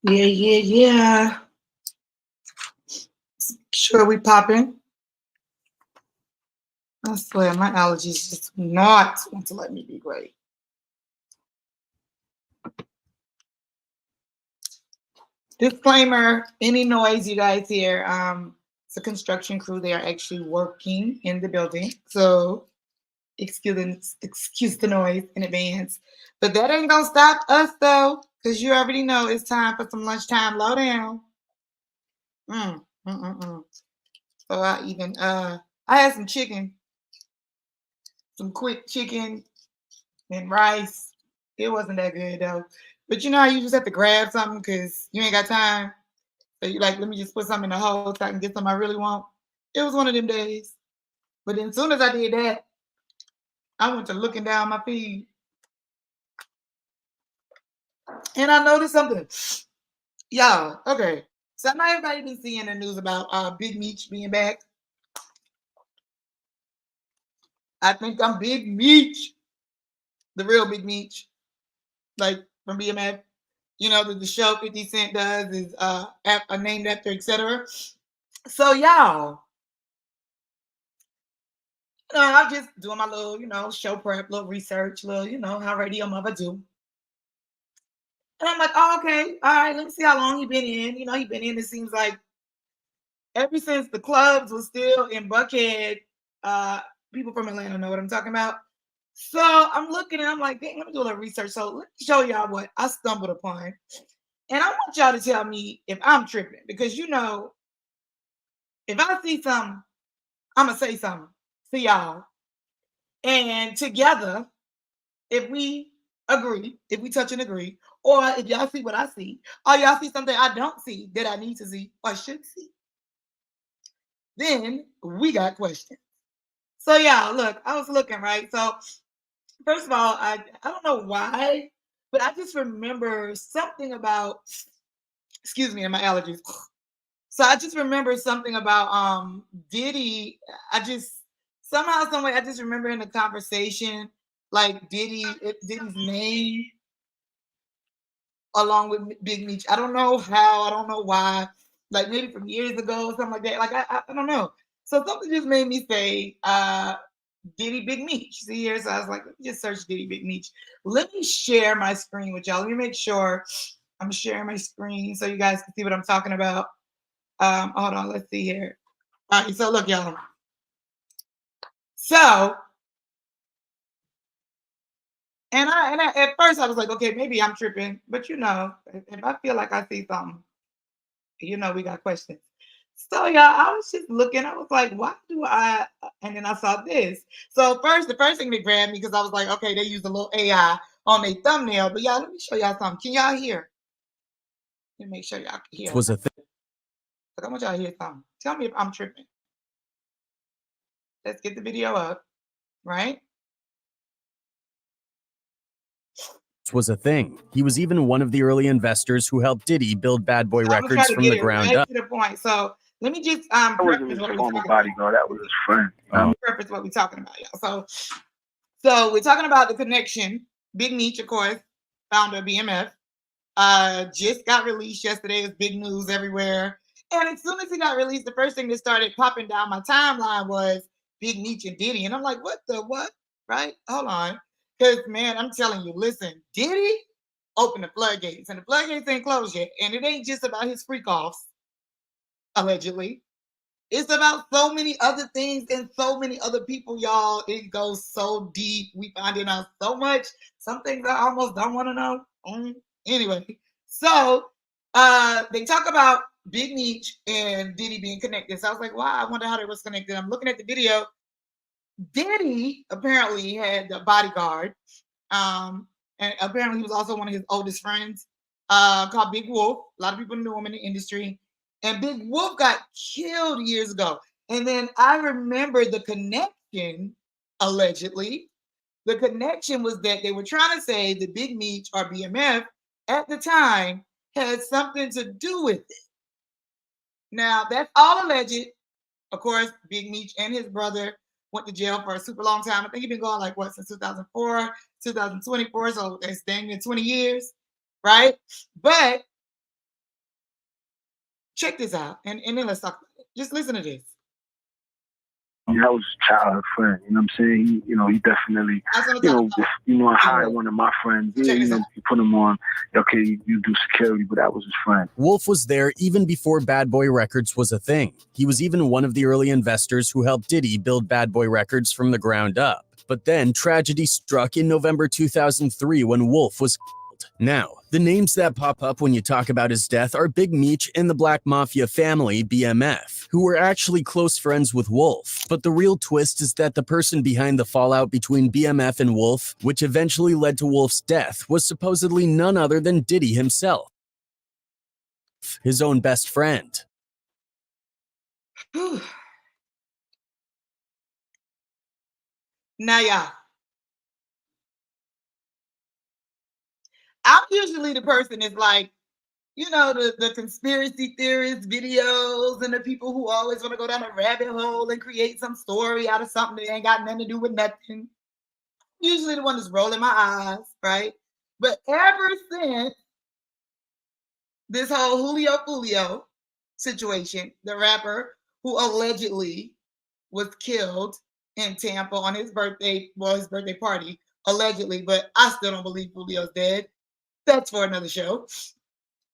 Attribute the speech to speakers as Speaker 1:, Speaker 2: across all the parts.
Speaker 1: Yeah. Sure, we popping. I swear, my allergies just not want to let me be great. Disclaimer: any noise you guys hear, it's a construction crew. They are actually working in the building, so excuse the noise in advance. But that ain't gonna stop us though, because you already know it's time for some lunchtime lowdown. So I had some chicken, some quick chicken and rice. It wasn't that good though. But you know how you just have to grab something because you ain't got time. So you like, let me just put something in the hole so I can get something I really want. It was one of them days. But then as soon as I did that, I went to looking down my feed. And I noticed something. Y'all, okay. So now everybody been seeing the news about Big Meech being back. I think I'm Big Meech. The real Big Meech. Like from BMF. You know, the show 50 Cent does is named after, etc. So y'all, I'm just doing my little, show prep, little research, little, how Radio-Muva do. And I'm like, oh, okay, all right, let me see how long he been in. He been in, it seems like, ever since the clubs was still in Buckhead. People from Atlanta know what I'm talking about. So I'm looking and I'm like, dang, let me do a little research. So let me show y'all what I stumbled upon. And I want y'all to tell me if I'm tripping. Because, if I see something, I'm going to say something to y'all. And together, if we agree, if we touch and agree, or if y'all see what I see, or y'all see something I don't see that I need to see or should see, then we got questions. So y'all, look, I was looking, right? So first of all, I don't know why, but I just remember something about, excuse me, and my allergies. So I just remember something about Diddy. Somehow, some way, I just remember in the conversation, like Diddy's name along with Big Meech. I don't know how, I don't know why. Like maybe from years ago, something like that. Like I don't know. So something just made me say Diddy Big Meech. See here, so I was like, let me just search Diddy Big Meech. Let me share my screen with y'all. Let me make sure I'm sharing my screen so you guys can see what I'm talking about. Hold on, let's see here. All right, so look, y'all. So, and I at first I was like, okay, maybe I'm tripping, but if I feel like I see something, we got questions. So yeah, I was just looking. I was like, why do I? And then I saw this. So the first thing that grabbed me because I was like, okay, they used a little AI on their thumbnail. But y'all, let me show y'all something. Can y'all hear? Let me make sure y'all can hear.
Speaker 2: Was a thing.
Speaker 1: I want y'all to hear something. Tell me if I'm tripping. Let's get the video up, right?
Speaker 2: Was a thing. He was even one of the early investors who helped Diddy build Bad Boy Records from the ground up.
Speaker 1: To the point. So let me just preface what we're talking about.
Speaker 3: That was his friend.
Speaker 1: Let me preface what we're talking about, y'all. So we're talking about the connection. Big Meech, of course, founder of BMF, just got released yesterday. It was big news everywhere. And as soon as he got released, the first thing that started popping down my timeline was Big Meech and Diddy. And I'm like, what the what? Right? Hold on. Because, man, I'm telling you, listen, Diddy opened the floodgates. And the floodgates ain't closed yet. And it ain't just about his freak offs, allegedly. It's about so many other things and so many other people, y'all. It goes so deep. We finding out so much. Some things I almost don't want to know. Anyway, so they talk about Big Meech and Diddy being connected. So I was like, wow, I wonder how they was connected. I'm looking at the video. Diddy apparently had a bodyguard. And apparently he was also one of his oldest friends called Big Wolf. A lot of people knew him in the industry. And Big Wolf got killed years ago. And then I remember the connection, allegedly. The connection was that they were trying to say the Big Meech or BMF at the time had something to do with it. Now, that's all alleged. Of course, Big Meech and his brother went to jail for a super long time. I think he's been going since 2004, 2024. So that's dang near 20 years, right? But check this out, and then let's talk about it. Just listen to this.
Speaker 3: That was a childhood friend. You know what I'm saying? He definitely, hired one of my friends. Yeah, you put him on. Okay, you do security, but that was his friend.
Speaker 2: Wolf was there even before Bad Boy Records was a thing. He was even one of the early investors who helped Diddy build Bad Boy Records from the ground up. But then tragedy struck in November 2003 when Wolf was killed. Now, the names that pop up when you talk about his death are Big Meech and the Black Mafia family, BMF, who were actually close friends with Wolf. But the real twist is that the person behind the fallout between BMF and Wolf, which eventually led to Wolf's death, was supposedly none other than Diddy himself, his own best friend.
Speaker 1: Now, y'all, I'm usually the person that's like, the conspiracy theorists videos and the people who always want to go down a rabbit hole and create some story out of something that ain't got nothing to do with nothing. Usually the one that's rolling my eyes, right? But ever since this whole Julio situation, the rapper who allegedly was killed in Tampa on his birthday party, allegedly, but I still don't believe Julio's dead. That's for another show.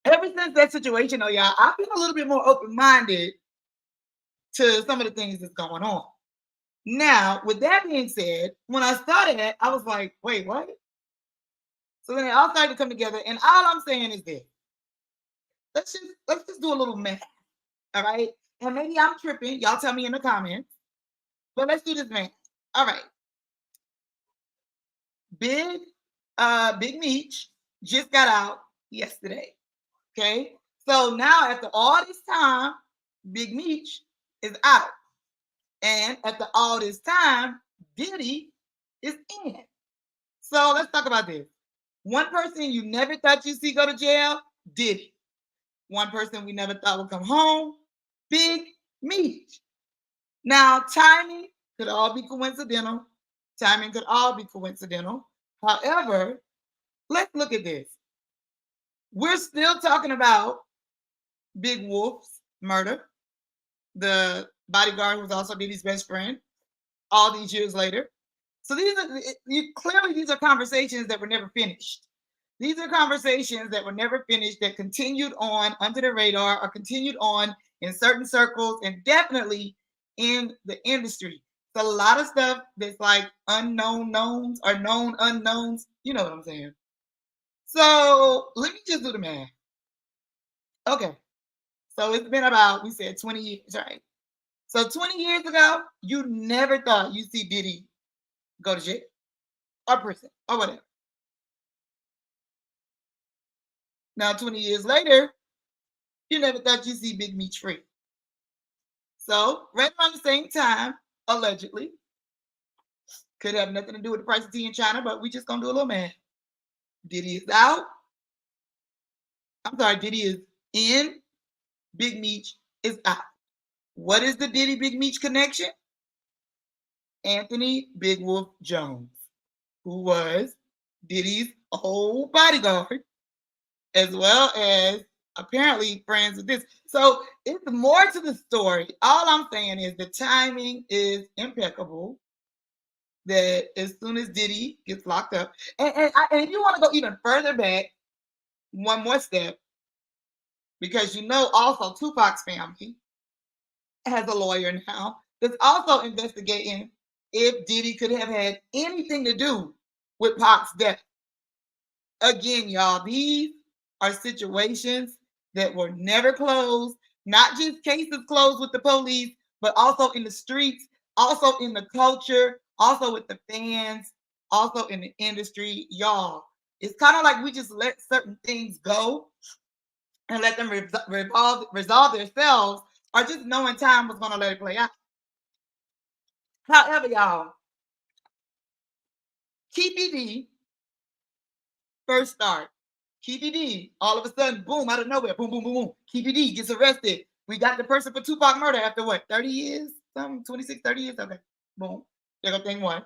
Speaker 1: Ever since that situation, though, y'all, I've been a little bit more open-minded to some of the things that's going on. Now, with that being said, when I started it, I was like, wait, what? So then it all started to come together, and all I'm saying is this. Let's just do a little math, all right? And maybe I'm tripping. Y'all tell me in the comments. But let's do this math. All right. Big Meech just got out yesterday. Okay. So now after all this time, Big Meech is out. And after all this time, Diddy is in. So let's talk about this. One person you never thought you'd see go to jail, Diddy. One person we never thought would come home, Big Meech. Now, timing could all be coincidental. However, let's look at this. We're still talking about Big Wolf's murder, the bodyguard who was also Diddy's best friend, all these years later. So these are conversations that were never finished. These are conversations that were never finished, that continued on under the radar, or continued on in certain circles, and definitely in the industry. It's a lot of stuff that's like unknown knowns or known unknowns. You know what I'm saying? So let me just do the math. Okay. So it's been about, we said 20 years, right? So 20 years ago, you never thought you'd see Diddy go to jail or prison or whatever. Now, 20 years later, you never thought you'd see Big Meech free. So right around the same time, allegedly, could have nothing to do with the price of tea in China, but we just gonna do a little math. Diddy is out. Diddy is in. Big Meech is out. What is the Diddy Big Meech connection? Anthony Big Wolf Jones, who was Diddy's old bodyguard, as well as apparently friends with this. So it's more to the story. All I'm saying is the timing is impeccable. That as soon as Diddy gets locked up, and if you want to go even further back, one more step, because also Tupac's family has a lawyer now that's also investigating if Diddy could have had anything to do with Pac's death. Again, y'all, these are situations that were never closed, not just cases closed with the police, but also in the streets, also in the culture, also with the fans, also in the industry. Y'all, it's kind of like we just let certain things go and let them resolve themselves, or just knowing time was going to let it play out. However, y'all, KPD first start. KPD, all of a sudden, boom, out of nowhere, boom, boom, boom, boom. KPD gets arrested. We got the person for Tupac murder after what, 30 years? 26, 30 years? Okay, boom. There go thing one.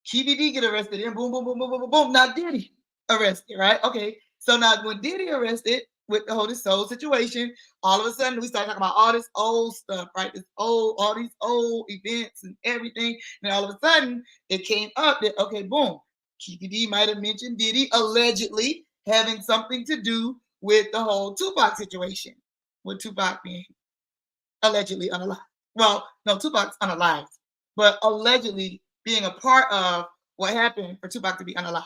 Speaker 1: KPD get arrested, and boom, boom, boom, boom, boom, boom, boom. Now Diddy arrested, right? Okay, so now when Diddy arrested, with this whole situation, all of a sudden we start talking about all this old stuff, right? All these old events and everything. And all of a sudden it came up that, okay, boom, Kiki D might have mentioned Diddy allegedly having something to do with the whole Tupac situation, with Tupac being allegedly unalive. Well, no, Tupac's unalive, but allegedly being a part of what happened for Tupac to be unalive.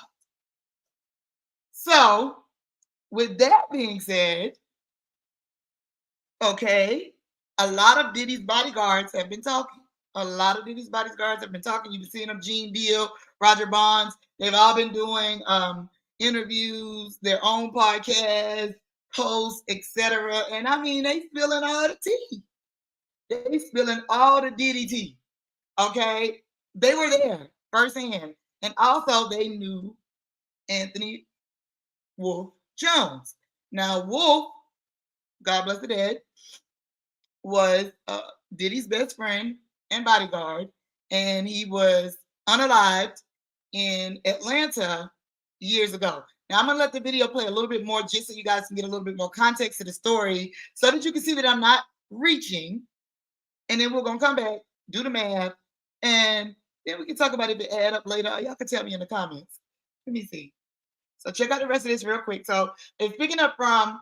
Speaker 1: So, with that being said, okay, a lot of Diddy's bodyguards have been talking. You've been seeing them, Gene Deal, Roger Bonds. They've all been doing interviews, their own podcasts, posts, etc. And I mean, they spilling all the tea. They spilling all the Diddy tea. Okay, they were there firsthand, and also they knew Anthony Wolf Jones. Now, Wolf, God bless the dead, was Diddy's best friend and bodyguard, and he was unalived in Atlanta years ago. Now, I'm going to let the video play a little bit more just so you guys can get a little bit more context to the story so that you can see that I'm not reaching, and then we're going to come back, do the math, and then we can talk about it if it add up later. Y'all can tell me in the comments. Let me see. So check out the rest of this real quick. So it's picking up from,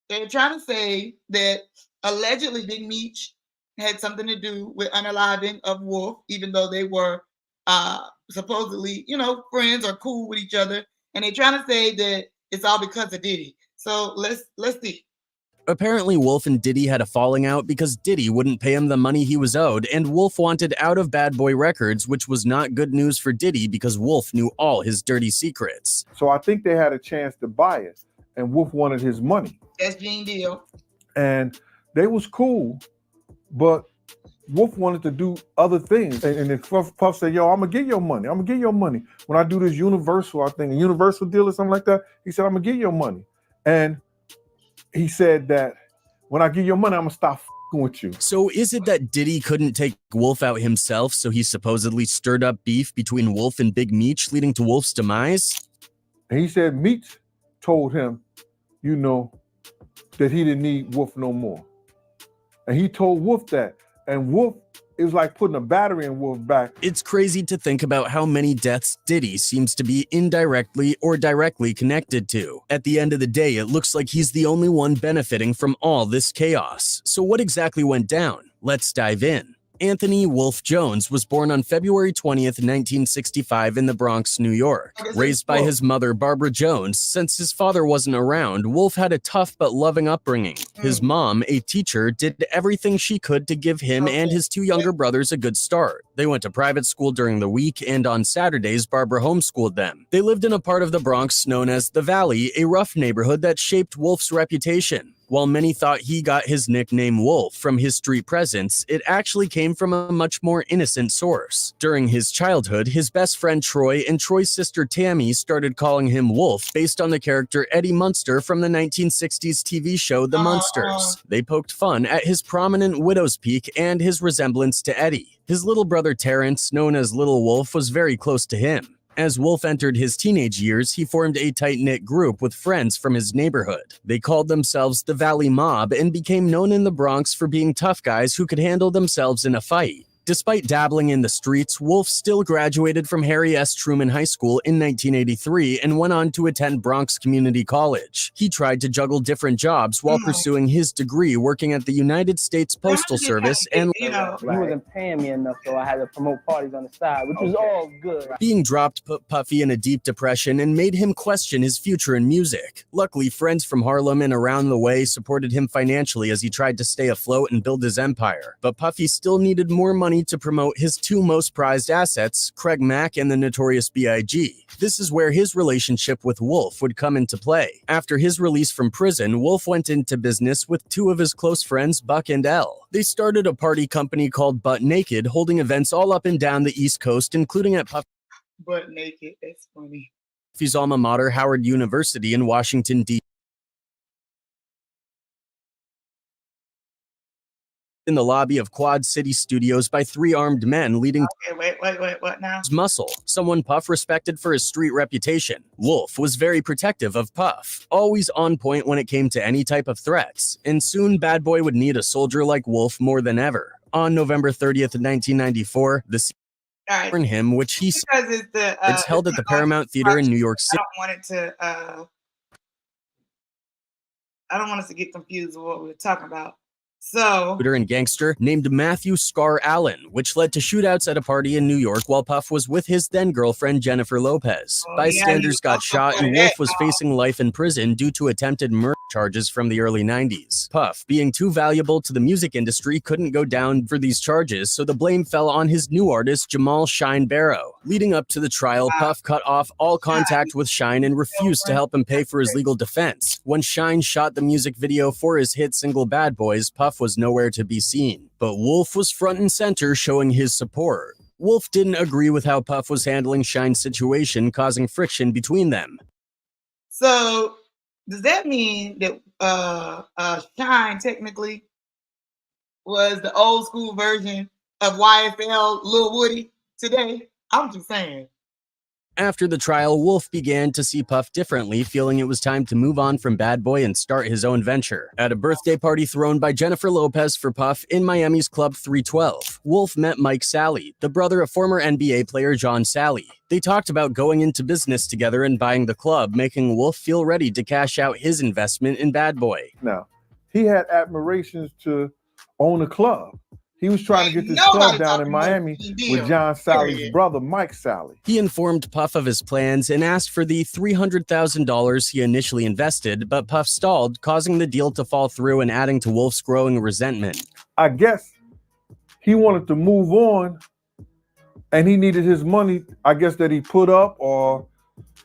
Speaker 1: they're trying to say that allegedly Big Meech had something to do with unaliving of Wolf, even though they were supposedly, friends or cool with each other. And they're trying to say that it's all because of Diddy. So let's see.
Speaker 2: Apparently, Wolf and Diddy had a falling out because Diddy wouldn't pay him the money he was owed, and Wolf wanted out of Bad Boy Records, which was not good news for Diddy because Wolf knew all his dirty secrets.
Speaker 4: So I think they had a chance to buy it, and Wolf wanted his money.
Speaker 1: That's Gene Deal.
Speaker 4: And they was cool, but Wolf wanted to do other things. And then Puff said, yo, I'm going to get your money. I'm going to get your money. When I do this Universal, I think a Universal deal or something like that, he said, I'm going to get your money. And he said that when I give your money, I'm going to stop f***ing with you.
Speaker 2: So is it that Diddy couldn't take Wolf out himself, so he supposedly stirred up beef between Wolf and Big Meech, leading to Wolf's demise?
Speaker 4: And he said Meech told him, that he didn't need Wolf no more. And he told Wolf that. And Wolf, it was like putting a battery in Wolf's back.
Speaker 2: It's crazy to think about how many deaths Diddy seems to be indirectly or directly connected to. At the end of the day, it looks like he's the only one benefiting from all this chaos. So what exactly went down? Let's dive in. Anthony Wolf Jones was born on February 20th, 1965 in the Bronx, New York. Raised by his mother, Barbara Jones, since his father wasn't around, Wolf had a tough but loving upbringing. His mom, a teacher, did everything she could to give him and his two younger brothers a good start. They went to private school during the week, and on Saturdays, Barbara homeschooled them. They lived in a part of the Bronx known as the Valley, a rough neighborhood that shaped Wolf's reputation. While many thought he got his nickname Wolf from his street presence, it actually came from a much more innocent source. During his childhood, his best friend Troy and Troy's sister Tammy started calling him Wolf based on the character Eddie Munster from the 1960s TV show The Munsters. They poked fun at his prominent widow's peak and his resemblance to Eddie. His little brother Terrence, known as Little Wolf, was very close to him. As Wolf entered his teenage years, he formed a tight-knit group with friends from his neighborhood. They called themselves the Valley Mob and became known in the Bronx for being tough guys who could handle themselves in a fight. Despite dabbling in the streets, Wolf still graduated from Harry S. Truman High School in 1983 and went on to attend Bronx Community College. He tried to juggle different jobs while pursuing his degree working at the United States Postal Service and
Speaker 5: he wasn't paying me enough, so I had to promote parties on the side, which was all good.
Speaker 2: Being dropped put Puffy in a deep depression and made him question his future in music. Luckily, friends from Harlem and around the way supported him financially as he tried to stay afloat and build his empire. But Puffy still needed more money to promote his two most prized assets, Craig Mack and the Notorious B.I.G. This is where his relationship with Wolf would come into play. After his release from prison, Wolf went into business with two of his close friends, Buck and L. They started a party company called Butt Naked, holding events all up and down the East Coast, including at
Speaker 1: Butt Naked, that's funny.
Speaker 2: Puffy's alma mater, Howard University in Washington, D.C. in the lobby of Quad City Studios by 3 armed men leading
Speaker 1: Okay, wait, what now?
Speaker 2: Muscle, someone Puff respected for his street reputation. Wolf was very protective of Puff, always on point when it came to any type of threats, and soon Bad Boy would need a soldier like Wolf more than ever. On November 30th, 1994, the
Speaker 1: Right.
Speaker 2: him, which he
Speaker 1: because it's the
Speaker 2: it's held at the Paramount Theater in New York City.
Speaker 1: I don't want us to get confused with what we're talking about. So,
Speaker 2: and gangster named Matthew Scar Allen, which led to shootouts at a party in New York while Puff was with his then girlfriend Jennifer Lopez. Bystanders got shot and Wolf was facing life in prison due to attempted murder charges from the early 90s. Puff, being too valuable to the music industry, couldn't go down for these charges, so the blame fell on his new artist Jamal Shine Barrow. Leading up to the trial, Puff cut off all contact with Shine and refused to help him pay for his legal defense. When Shine shot the music video for his hit single Bad Boys, Puff was nowhere to be seen, but Wolf was front and center showing his support. Wolf didn't agree with how Puff was handling Shine's situation, causing friction between them.
Speaker 1: So does that mean that Shine technically was the old school version of YFL Lil Woody today? I'm just saying.
Speaker 2: After the trial, Wolf began to see Puff differently, feeling it was time to move on from Bad Boy and start his own venture. At a birthday party thrown by Jennifer Lopez for Puff in Miami's Club 312, Wolf met Mike Sally, the brother of former NBA player John Sally. They talked about going into business together and buying the club, making Wolf feel ready to cash out his investment in Bad Boy.
Speaker 4: Now, he had admirations to own a club. He was trying to get this club down in Miami with John Sally's brother, Mike Sally.
Speaker 2: He informed Puff of his plans and asked for the $300,000 he initially invested, but Puff stalled, causing the deal to fall through and adding to Wolf's growing resentment.
Speaker 4: I guess he wanted to move on, and he needed his money, I guess, that he put up, or,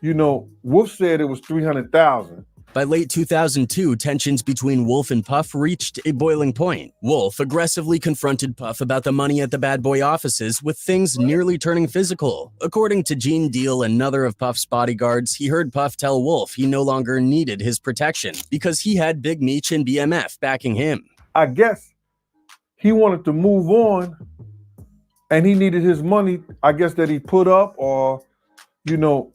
Speaker 4: Wolf said it was $300,000.
Speaker 2: By late 2002, tensions between Wolf and Puff reached a boiling point. Wolf aggressively confronted Puff about the money at the Bad Boy offices, with things nearly turning physical. According to Gene Deal, another of Puff's bodyguards, he heard Puff tell Wolf he no longer needed his protection because he had Big Meech and BMF backing him.
Speaker 4: I guess he wanted to move on, and he needed his money, I guess, that he put up, or,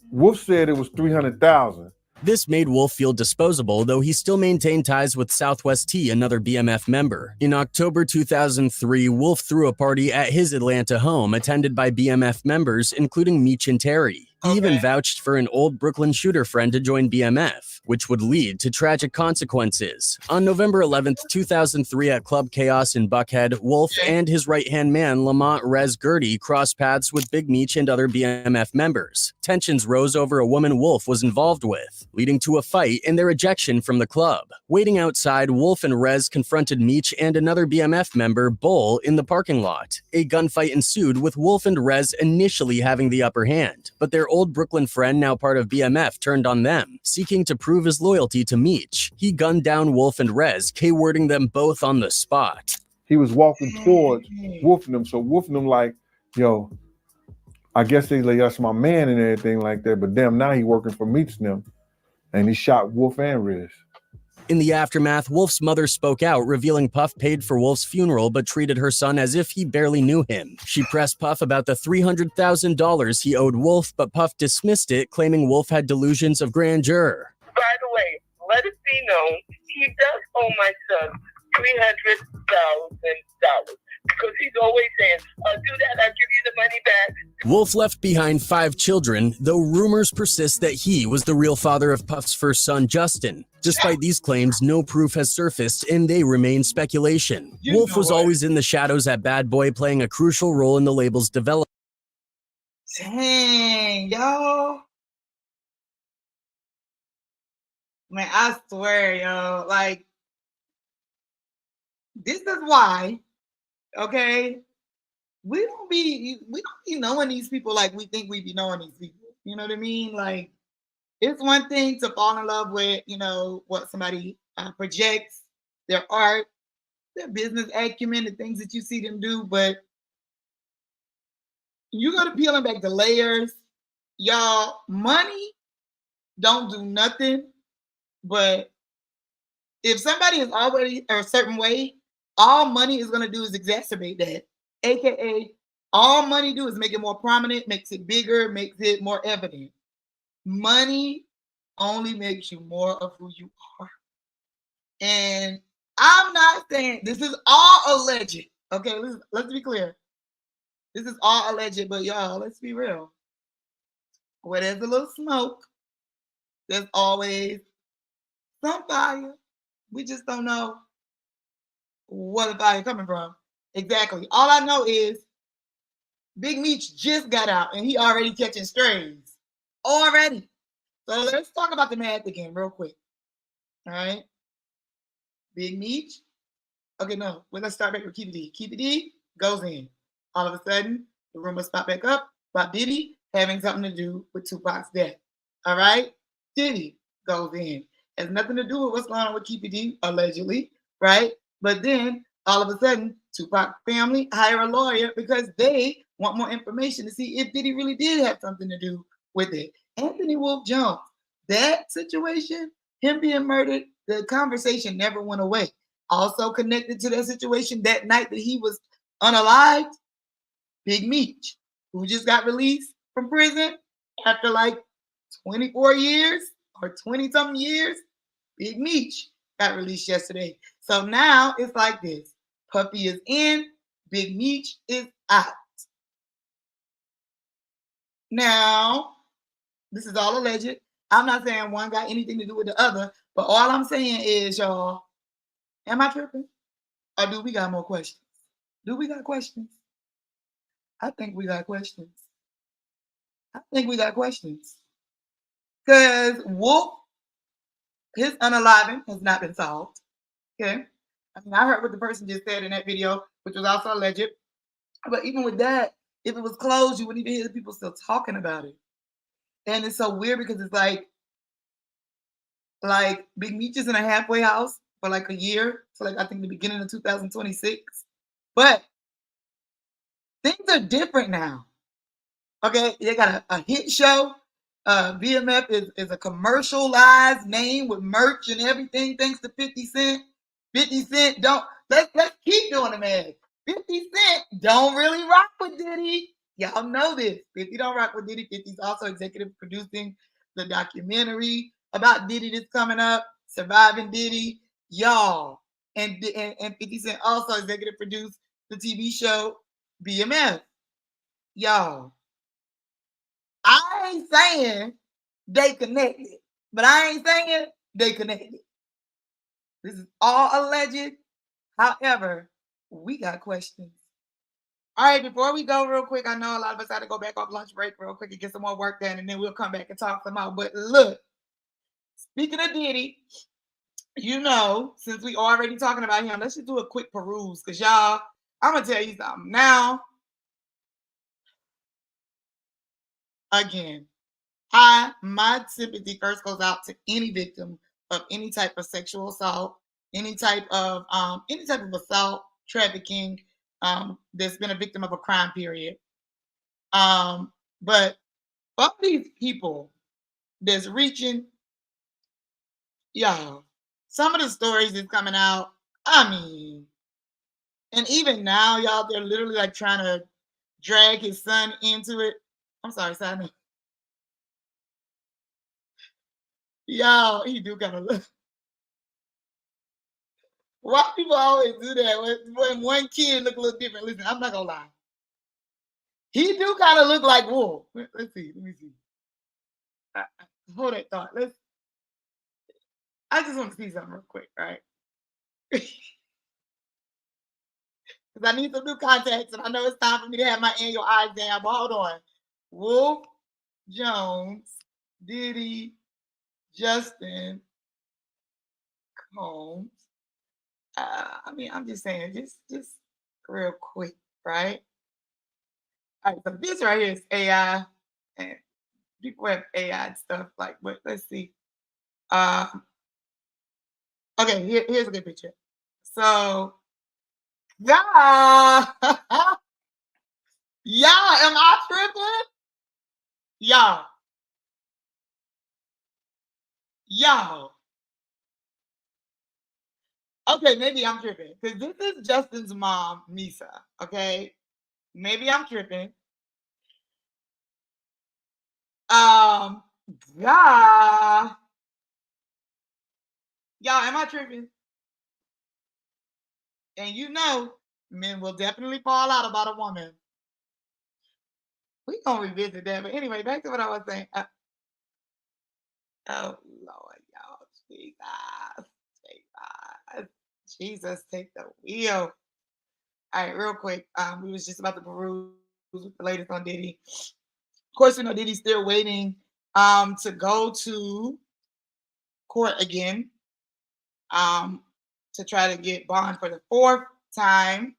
Speaker 4: Wolf said it was $300,000.
Speaker 2: This made Wolf feel disposable, though he still maintained ties with Southwest T, another BMF member. In October 2003, Wolf threw a party at his Atlanta home, attended by BMF members, including Meech and Terry. He even vouched for an old Brooklyn shooter friend to join BMF, which would lead to tragic consequences. On November 11th, 2003 at Club Chaos in Buckhead, Wolf and his right-hand man, Lamont Rez Gertie, crossed paths with Big Meech and other BMF members. Tensions rose over a woman Wolf was involved with, leading to a fight and their ejection from the club. Waiting outside, Wolf and Rez confronted Meech and another BMF member, Bull, in the parking lot. A gunfight ensued, with Wolf and Rez initially having the upper hand, but their old Brooklyn friend, now part of BMF, turned on them, seeking to prove his loyalty to Meech. He gunned down Wolf and Rez, K-wording them both on the spot.
Speaker 4: He was walking towards Wolf and them, so Wolf and them like, yo, I guess they like, that's my man and everything like that, but damn, now he working for Meech and them, and he shot Wolf and Rez.
Speaker 2: In the aftermath, Wolf's mother spoke out, revealing Puff paid for Wolf's funeral but treated her son as if he barely knew him. She pressed Puff about the $300,000 he owed Wolf, but Puff dismissed it, claiming Wolf had delusions of grandeur.
Speaker 6: By the way, let it be known, he does owe my son $300,000 because he's always saying, I'll do that, I'll give you the money back.
Speaker 2: Wolf left behind 5 children, though rumors persist that he was the real father of Puff's first son, Justin. Despite these claims, no proof has surfaced, and they remain speculation. Wolf was always in the shadows at Bad Boy, playing a crucial role in the label's development.
Speaker 1: Dang, yo. Man, I swear, yo, like, this is why, okay, we don't be knowing these people like we think we be knowing these people. You know what I mean? Like, it's one thing to fall in love with, what somebody projects, their art, their business acumen, the things that you see them do, but you got to peeling back the layers. Y'all, money don't do nothing, but if somebody is already a certain way all money is going to do is exacerbate that. AKA, all money do is make it more prominent, makes it bigger, makes it more evident. Money only makes you more of who you are. And I'm not saying this is all alleged. Okay, let's be clear. This is all alleged, but y'all, let's be real. Where there's a little smoke, there's always some fire. We just don't know where the fire coming from. Exactly. All I know is Big Meech just got out and he already catching strays. Already. So let's talk about the math again real quick. All right. Big Meech. Okay, no. Well, let's start back with Keep It D. Keep It D goes in. All of a sudden, the rumors pop back up about Diddy having something to do with Tupac's death. All right? Diddy goes in. Has nothing to do with what's going on with Keep It D, allegedly, right? But then, all of a sudden, Tupac family hire a lawyer because they want more information to see if Diddy really did have something to do with it. Anthony Wolf Jones, that situation, him being murdered, the conversation never went away. Also connected to that situation that night that he was unalived, Big Meech, who just got released from prison after like 24 years or 20-something years. Big Meech got released yesterday. So now it's like this. Puffy is in, Big Meech is out. Now, this is all alleged. I'm not saying one got anything to do with the other, but all I'm saying is, y'all, am I tripping? Or do we got more questions? Do we got questions? I think we got questions. I think we got questions. Because Wolf, his unaliving has not been solved. Okay? I mean, I heard what the person just said in that video, which was also alleged. But even with that, if it was closed, you wouldn't even hear the people still talking about it. And it's so weird because it's like Big Meech is in a halfway house for like a year. So like I think the beginning of 2026. But things are different now. Okay, they got a hit show. VMF is a commercialized name with merch and everything thanks to 50 Cent. 50 Cent let's keep doing the math. 50 Cent don't really rock with Diddy. Y'all know this. 50 don't rock with Diddy. 50's also executive producing the documentary about Diddy that's coming up, Surviving Diddy, Y'all. And 50 Cent also executive produced the TV show BMF. Y'all. I ain't saying they connected, but I ain't saying they connected. This is all alleged. However, we got questions. All right, before we go real quick, I know a lot of us had to go back off lunch break real quick and get some more work done, and then we'll come back and talk some more. But look, speaking of Diddy, you know, since we already talking about him, let's just do a quick peruse, because y'all, I'm going to tell you something. Now, again, my sympathy first goes out to any victim of any type of sexual assault, any type of assault, trafficking, that's been a victim of a crime period. But all these people that's reaching, y'all, some of the stories that's coming out, I mean, and even now, y'all, they're literally like trying to drag his son into it. I'm sorry, son. Y'all, he do kind of look. Why people always do that when one kid look a little different? Listen, I'm not gonna lie. He do kind of look like Wolf. Let's see. Let me see. Hold that thought. I just want to see something real quick, right? Because I need some new contacts, and I know it's time for me to have my annual eye exam. But hold on. Wolf, Jones, Diddy, Justin, Combs. I mean, I'm just saying, just real quick, right? All right, so this right here is AI, and people have AI and stuff like. But let's see. Okay, here's a good picture. So, yeah, y'all, am I tripping? Y'all. Okay, maybe I'm tripping because this is Justin's mom, Misa. Okay, maybe I'm tripping. Yeah, y'all, am I tripping? And you know, men will definitely fall out about a woman. We gonna revisit that, but anyway, back to what I was saying. Oh Lord, y'all, Jesus, take the wheel. All right, real quick. We was just about to peruse the latest on Diddy. Of course, we know Diddy's still waiting to go to court again to try to get bond for the 4th time.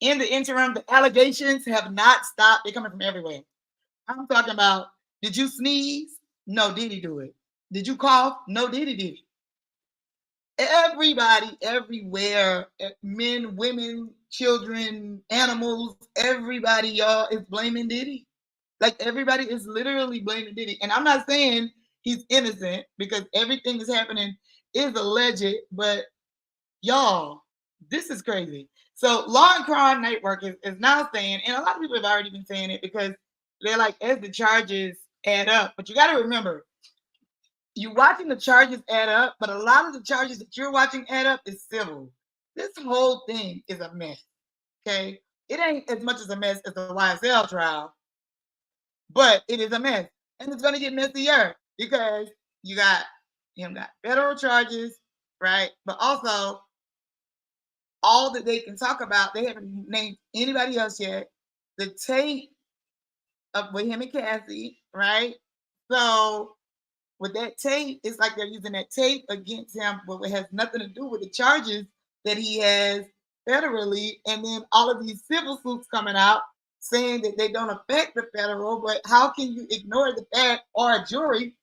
Speaker 1: In the interim, the allegations have not stopped. They're coming from everywhere. I'm talking about, did you sneeze? No, Diddy do it. Did you cough? No, Diddy did it. Everybody, everywhere, men, women, children, animals, everybody, y'all, is blaming Diddy. Like, everybody is literally blaming Diddy. And I'm not saying he's innocent because everything that's happening is alleged, but y'all, this is crazy. So Law and Crime Network is now saying, and a lot of people have already been saying it because they're like, as the charges add up, but you got to remember, you're watching the charges add up, but a lot of the charges that you're watching add up is civil. This whole thing is a mess, okay? It ain't as much as a mess as the YSL trial, but it is a mess. And it's going to get messier because you got federal charges, right? But also, all that they can talk about, they haven't named anybody else yet. The tape with him and Cassie, right? So with that tape, it's like they're using that tape against him, but it has nothing to do with the charges that he has federally. And then all of these civil suits coming out saying that they don't affect the federal, but how can you ignore the fact, or a jury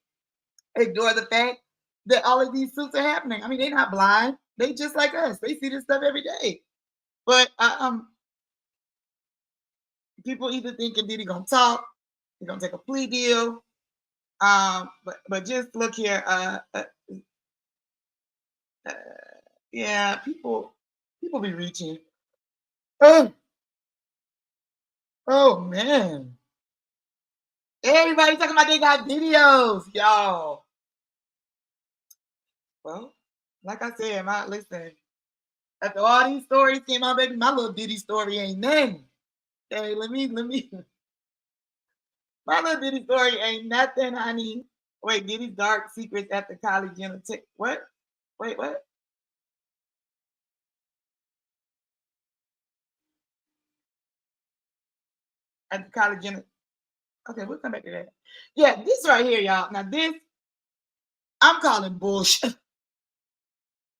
Speaker 1: ignore the fact that all of these suits are happening? I mean, they're not blind. They just like us. They see this stuff every day. But people either thinking Diddy gonna talk, he's gonna take a plea deal. But just look here. Yeah, people be reaching. Oh man. Everybody talking about they got videos, y'all. Well, like I said, listen. After all these stories came out, baby, my little Diddy story ain't nothing. Hey, let me. My little Diddy story ain't nothing, honey. Wait, Diddy's dark secrets at the college what? Wait, what? At the college okay, we'll come back to that. Yeah, this right here, y'all. Now this, I'm calling bullshit.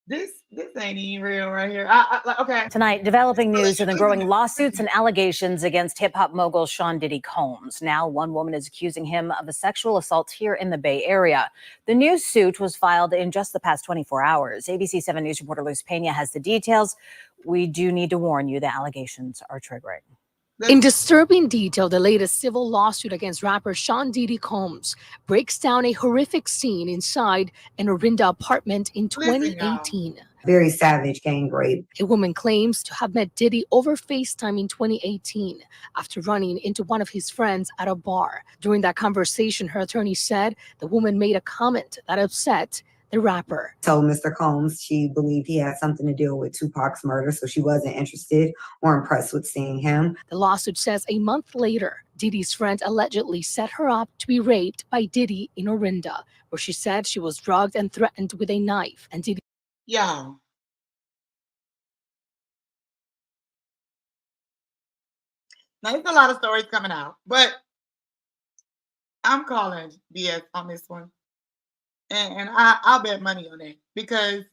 Speaker 1: This ain't even real right here. Okay.
Speaker 7: Tonight, developing news of the growing lawsuits and allegations against hip-hop mogul Sean Diddy Combs. Now, one woman is accusing him of a sexual assault here in the Bay Area. The new suit was filed in just the past 24 hours. ABC 7 News reporter Luz Pena has the details. We do need to warn you the allegations are triggering.
Speaker 8: In disturbing detail, the latest civil lawsuit against rapper Sean Diddy Combs breaks down a horrific scene inside an Orinda apartment in 2018.
Speaker 9: Very savage gang rape.
Speaker 8: A woman claims to have met Diddy over FaceTime in 2018 after running into one of his friends at a bar. During that conversation, her attorney said the woman made a comment that upset the rapper.
Speaker 9: Told Mr. Combs she believed he had something to do with Tupac's murder, so she wasn't interested or impressed with seeing him.
Speaker 8: The lawsuit says a month later, Diddy's friend allegedly set her up to be raped by Diddy in Orinda, where she said she was drugged and threatened with a knife. And Diddy...
Speaker 1: Yeah. Now, there's a lot of stories coming out, but I'm calling BS on this one. And I'll bet money on it, because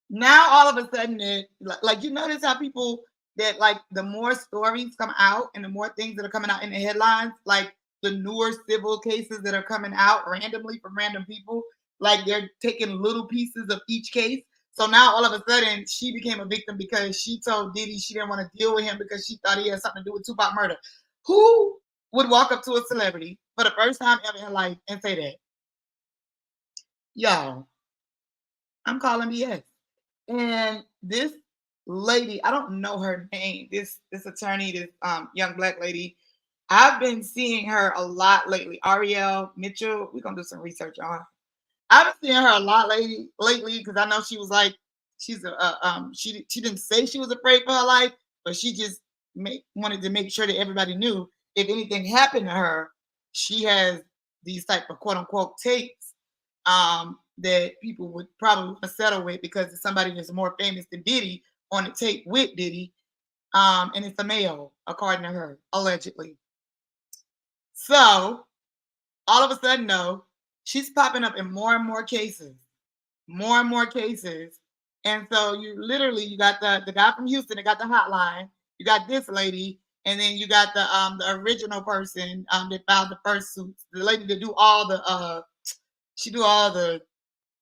Speaker 1: now all of a sudden, like you notice how people that, like, the more stories come out and the more things that are coming out in the headlines, like the newer civil cases that are coming out randomly from random people, like they're taking little pieces of each case. So now all of a sudden she became a victim because she told Diddy she didn't want to deal with him because she thought he had something to do with Tupac murder. Who would walk up to a celebrity for the first time ever in life and say that? Y'all, I'm calling BS. And this lady, I don't know her name. This attorney, this young black lady, I've been seeing her a lot lately. Ariel Mitchell, we're gonna do some research on her. I've been seeing her a lot lately because I know she was like, she didn't say she was afraid for her life, but she just wanted to make sure that everybody knew if anything happened to her, she has these type of quote unquote tapes that people would probably want to settle with because it's somebody that's more famous than Diddy on the tape with Diddy, and it's a male, according to her, allegedly. So all of a sudden, no, she's popping up in more and more cases. And so you got the guy from Houston that got the hotline, you got this lady, and then you got the original person that filed the first suits, the lady that do all the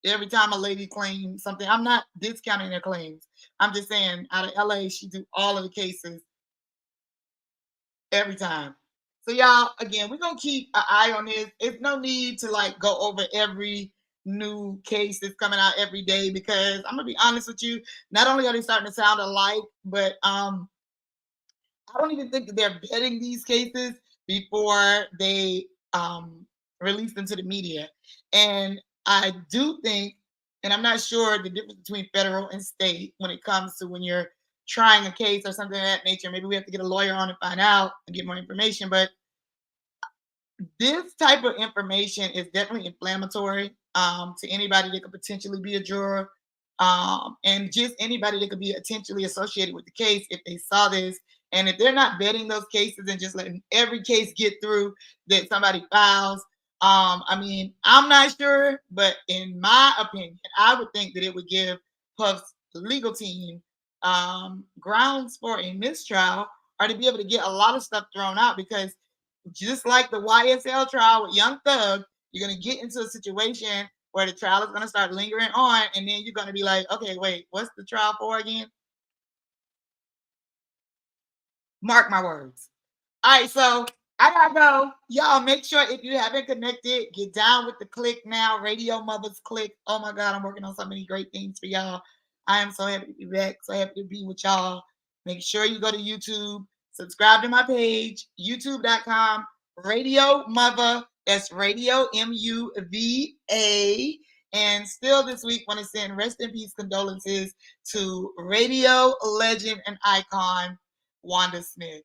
Speaker 1: every time a lady claims something. I'm not discounting their claims. I'm just saying out of LA, she do all of the cases every time. So y'all, again, we're gonna keep an eye on this. It's no need to like go over every new case that's coming out every day because I'm gonna be honest with you, not only are they starting to sound alike, but I don't even think that they're vetting these cases before they release them to the media. And I do think, and I'm not sure the difference between federal and state when it comes to when you're trying a case or something of that nature. Maybe we have to get a lawyer on and find out and get more information, but this type of information is definitely inflammatory to anybody that could potentially be a juror, and just anybody that could be potentially associated with the case if they saw this. And if they're not vetting those cases and just letting every case get through that somebody files, I mean, I'm not sure, but in my opinion, I would think that it would give Puff's legal team grounds for a mistrial or to be able to get a lot of stuff thrown out, because just like the YSL trial with Young Thug, you're going to get into a situation where the trial is going to start lingering on, and then you're going to be like, okay, wait, what's the trial for again? Mark my words. All right, so I gotta go. Y'all, make sure if you haven't connected, get down with the click now. Radio-Muva's click. Oh my God, I'm working on so many great things for y'all. I am so happy to be back, so happy to be with y'all. Make sure you go to YouTube, subscribe to my page, youtube.com, Radio-Muva. That's Radio MUVA. And still this week, want to send rest in peace condolences to radio legend and icon Wanda Smith.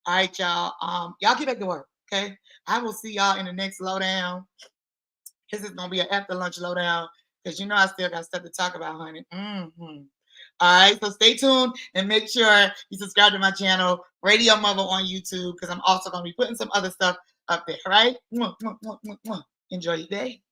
Speaker 1: All right, y'all. Y'all get back to work, okay? I will see y'all in the next lowdown. This is gonna be an after lunch lowdown because you know I still got stuff to talk about, honey. All right, so stay tuned and make sure you subscribe to my channel, Radio-Muva on YouTube, because I'm also gonna be putting some other stuff up there. All right? Enjoy your day.